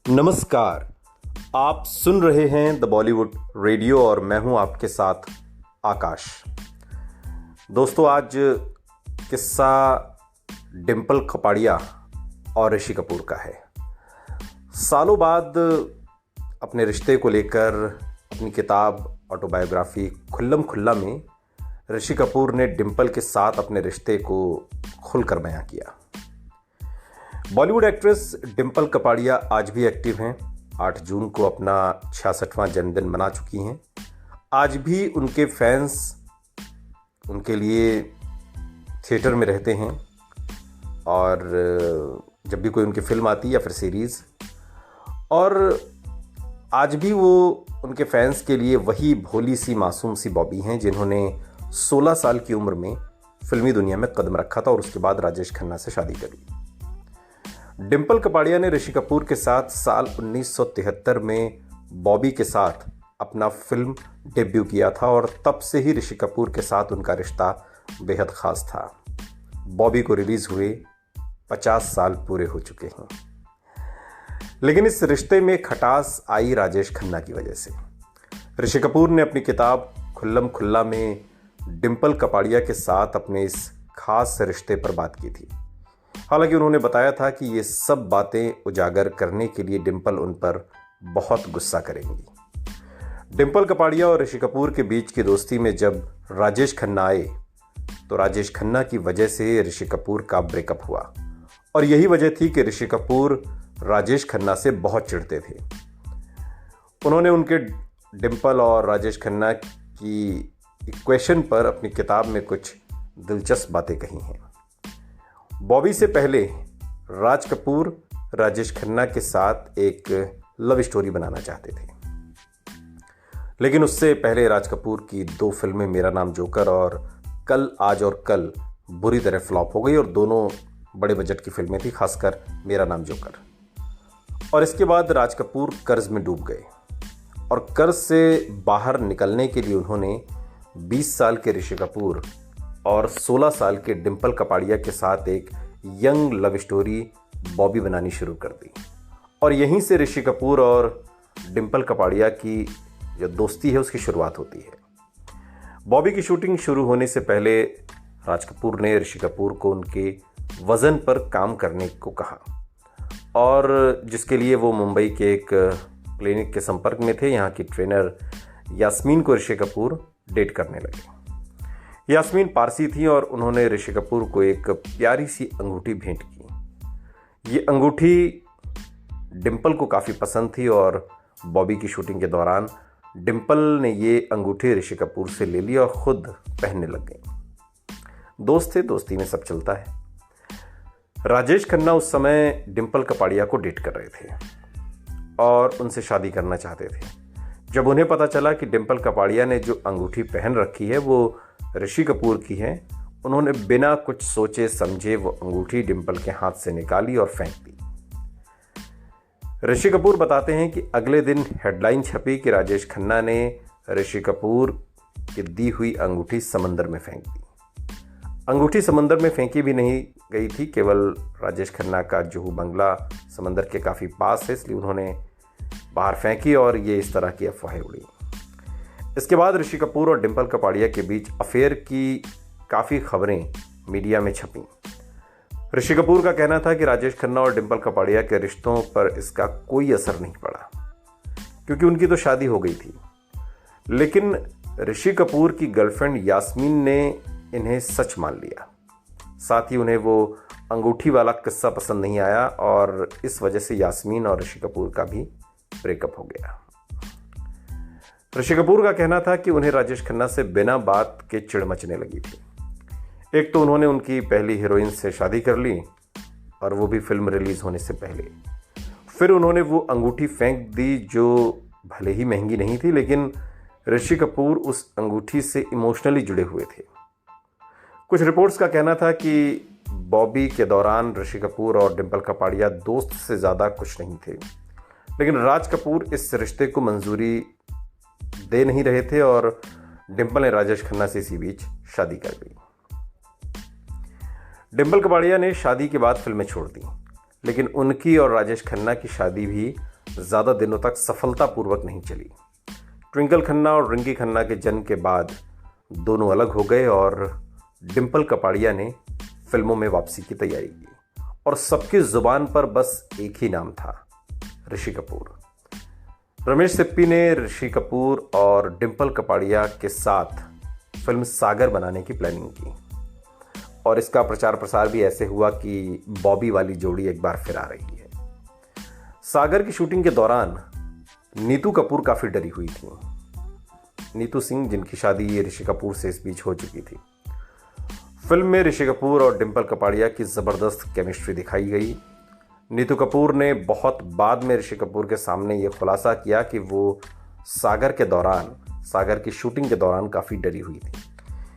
नमस्कार। आप सुन रहे हैं द बॉलीवुड रेडियो और मैं हूं आपके साथ आकाश। दोस्तों, आज किस्सा डिंपल कपाड़िया और ऋषि कपूर का है। सालों बाद अपने रिश्ते को लेकर अपनी किताब ऑटोबायोग्राफी खुल्लम खुल्ला में ऋषि कपूर ने डिंपल के साथ अपने रिश्ते को खुलकर बयां किया। बॉलीवुड एक्ट्रेस डिंपल कपाड़िया आज भी एक्टिव हैं। 8 जून को अपना 66वां जन्मदिन मना चुकी हैं। आज भी उनके फैंस उनके लिए थिएटर में रहते हैं और जब भी कोई उनकी फिल्म आती है या फिर सीरीज़, और आज भी वो उनके फैंस के लिए वही भोली सी मासूम सी बॉबी हैं जिन्होंने 16 साल की उम्र में फिल्मी दुनिया में कदम रखा था और उसके बाद राजेश खन्ना से शादी करी। डिंपल कपाड़िया ने ऋषि कपूर के साथ साल 1973 में बॉबी के साथ अपना फिल्म डेब्यू किया था और तब से ही ऋषि कपूर के साथ उनका रिश्ता बेहद खास था। बॉबी को रिलीज हुए 50 साल पूरे हो चुके हैं, लेकिन इस रिश्ते में खटास आई राजेश खन्ना की वजह से। ऋषि कपूर ने अपनी किताब खुल्लम खुल्ला में डिंपल कपाड़िया के साथ अपने इस खास रिश्ते पर बात की थी। हालांकि उन्होंने बताया था कि ये सब बातें उजागर करने के लिए डिंपल उन पर बहुत गुस्सा करेंगी। डिंपल कपाड़िया और ऋषि कपूर के बीच की दोस्ती में जब राजेश खन्ना आए तो राजेश खन्ना की वजह से ऋषि कपूर का ब्रेकअप हुआ और यही वजह थी कि ऋषि कपूर राजेश खन्ना से बहुत चिढ़ते थे। उन्होंने उनके डिंपल और राजेश खन्ना की इक्वेशन पर अपनी किताब में कुछ दिलचस्प बातें कही हैं। बॉबी से पहले राज कपूर राजेश खन्ना के साथ एक लव स्टोरी बनाना चाहते थे, लेकिन उससे पहले राज कपूर की 2 फिल्में मेरा नाम जोकर और कल आज और कल बुरी तरह फ्लॉप हो गई और दोनों बड़े बजट की फिल्में थी, खासकर मेरा नाम जोकर। और इसके बाद राज कपूर कर्ज में डूब गए और कर्ज से बाहर निकलने के लिए उन्होंने 20 साल के ऋषि कपूर और 16 साल के डिंपल कपाड़िया के साथ एक यंग लव स्टोरी बॉबी बनानी शुरू कर दी और यहीं से ऋषि कपूर और डिंपल कपाड़िया की जो दोस्ती है उसकी शुरुआत होती है। बॉबी की शूटिंग शुरू होने से पहले राज कपूर ने ऋषि कपूर को उनके वज़न पर काम करने को कहा और जिसके लिए वो मुंबई के एक क्लिनिक के संपर्क में थे। यहाँ की ट्रेनर यास्मीन को ऋषि कपूर डेट करने लगे। यास्मीन पारसी थी और उन्होंने ऋषि कपूर को एक प्यारी सी अंगूठी भेंट की। ये अंगूठी डिंपल को काफ़ी पसंद थी और बॉबी की शूटिंग के दौरान डिंपल ने ये अंगूठी ऋषि कपूर से ले ली और ख़ुद पहनने लग गई। दोस्त थे, दोस्ती में सब चलता है। राजेश खन्ना उस समय डिंपल कपाड़िया को डेट कर रहे थे और उनसे शादी करना चाहते थे। जब उन्हें पता चला कि डिंपल कपाड़िया ने जो अंगूठी पहन रखी है वो ऋषि कपूर की है, उन्होंने बिना कुछ सोचे समझे वो अंगूठी डिंपल के हाथ से निकाली और फेंक दी। ऋषि कपूर बताते हैं कि अगले दिन हेडलाइन छपी कि राजेश खन्ना ने ऋषि कपूर की दी हुई अंगूठी समंदर में फेंक दी। अंगूठी समंदर में फेंकी भी नहीं गई थी, केवल राजेश खन्ना का जुहू बंगला समंदर के काफ़ी पास है, इसलिए उन्होंने बाहर फेंकी और ये इस तरह की अफवाहें उड़ी। इसके बाद ऋषि कपूर और डिंपल कपाड़िया के बीच अफेयर की काफ़ी खबरें मीडिया में छपीं। ऋषि कपूर का कहना था कि राजेश खन्ना और डिंपल कपाड़िया के रिश्तों पर इसका कोई असर नहीं पड़ा क्योंकि उनकी तो शादी हो गई थी। लेकिन ऋषि कपूर की गर्लफ्रेंड यास्मीन ने इन्हें सच मान लिया। साथ ही उन्हें वो अंगूठी वाला किस्सा पसंद नहीं आया और इस वजह से यास्मीन और ऋषि कपूर का भी ब्रेकअप हो गया। ऋषि कपूर का कहना था कि उन्हें राजेश खन्ना से बिना बात के चिढ़ मचने लगी थी। एक तो उन्होंने उनकी पहली हीरोइन से शादी कर ली और वो भी फिल्म रिलीज होने से पहले। फिर उन्होंने वो अंगूठी फेंक दी जो भले ही महंगी नहीं थी, लेकिन ऋषि कपूर उस अंगूठी से इमोशनली जुड़े हुए थे। कुछ रिपोर्ट्स का कहना था कि बॉबी के दौरान ऋषि कपूर और डिंपल कपाड़िया दोस्त से ज़्यादा कुछ नहीं थे, लेकिन राज कपूर इस रिश्ते को मंजूरी दे नहीं रहे थे और डिंपल ने राजेश खन्ना से इसी बीच शादी कर ली। डिंपल कपाड़िया ने शादी के बाद फिल्में छोड़ दी, लेकिन उनकी और राजेश खन्ना की शादी भी ज़्यादा दिनों तक सफलतापूर्वक नहीं चली। ट्विंकल खन्ना और रिंकी खन्ना के जन्म के बाद दोनों अलग हो गए और डिंपल कपाड़िया ने फिल्मों में वापसी की तैयारी की और सबकी जुबान पर बस एक ही नाम था, ऋषि कपूर। रमेश सिप्पी ने ऋषि कपूर और डिंपल कपाड़िया के साथ फिल्म सागर बनाने की प्लानिंग की और इसका प्रचार प्रसार भी ऐसे हुआ कि बॉबी वाली जोड़ी एक बार फिर आ रही है। सागर की शूटिंग के दौरान नीतू कपूर काफ़ी डरी हुई थी। नीतू सिंह, जिनकी शादी ऋषि कपूर से इस बीच हो चुकी थी। फिल्म में ऋषि कपूर और डिंपल कपाड़िया की ज़बरदस्त केमिस्ट्री दिखाई गई। नीतू कपूर ने बहुत बाद में ऋषि कपूर के सामने ये खुलासा किया कि वो सागर की शूटिंग के दौरान काफ़ी डरी हुई थी,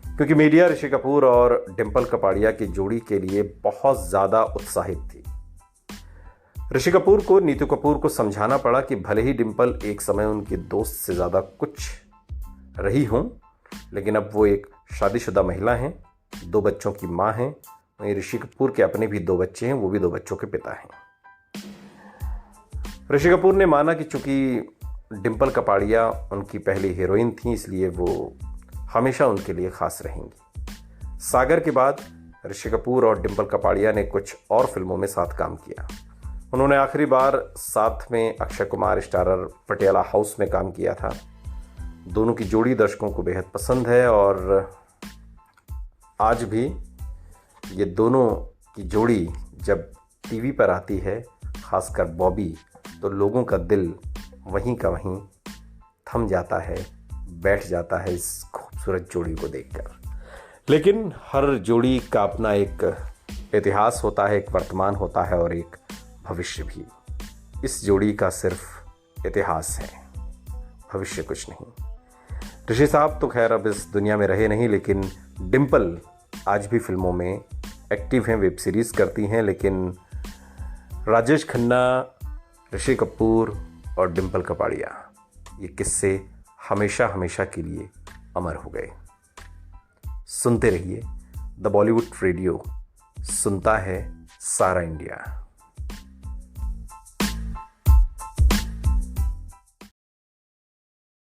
क्योंकि मीडिया ऋषि कपूर और डिंपल कपाड़िया की जोड़ी के लिए बहुत ज़्यादा उत्साहित थी। ऋषि कपूर को नीतू कपूर को समझाना पड़ा कि भले ही डिंपल एक समय उनकी दोस्त से ज़्यादा कुछ रही हों, लेकिन अब वो एक शादीशुदा महिला हैं, 2 बच्चों की माँ हैं। वहीं ऋषि कपूर के अपने भी 2 बच्चे हैं, वो भी 2 बच्चों के पिता हैं। ऋषि कपूर ने माना कि चूंकि डिंपल कपाड़िया उनकी पहली हीरोइन थी, इसलिए वो हमेशा उनके लिए खास रहेंगी। सागर के बाद ऋषि कपूर और डिंपल कपाड़िया ने कुछ और फिल्मों में साथ काम किया। उन्होंने आखिरी बार साथ में अक्षय कुमार स्टारर पटियाला हाउस में काम किया था। दोनों की जोड़ी दर्शकों को बेहद पसंद है और आज भी ये दोनों की जोड़ी जब टीवी पर आती है, खासकर बॉबी, तो लोगों का दिल वहीं का वहीं थम जाता है, बैठ जाता है इस खूबसूरत जोड़ी को देखकर। लेकिन हर जोड़ी का अपना एक इतिहास होता है, एक वर्तमान होता है और एक भविष्य भी। इस जोड़ी का सिर्फ इतिहास है, भविष्य कुछ नहीं। ऋषि साहब तो खैर अब इस दुनिया में रहे नहीं, लेकिन डिंपल आज भी फिल्मों में एक्टिव हैं, वेब सीरीज़ करती हैं। लेकिन राजेश खन्ना, ऋषि कपूर और डिंपल कपाड़िया, ये किस्से हमेशा हमेशा के लिए अमर हो गए। सुनते रहिए द बॉलीवुड रेडियो, सुनता है सारा इंडिया।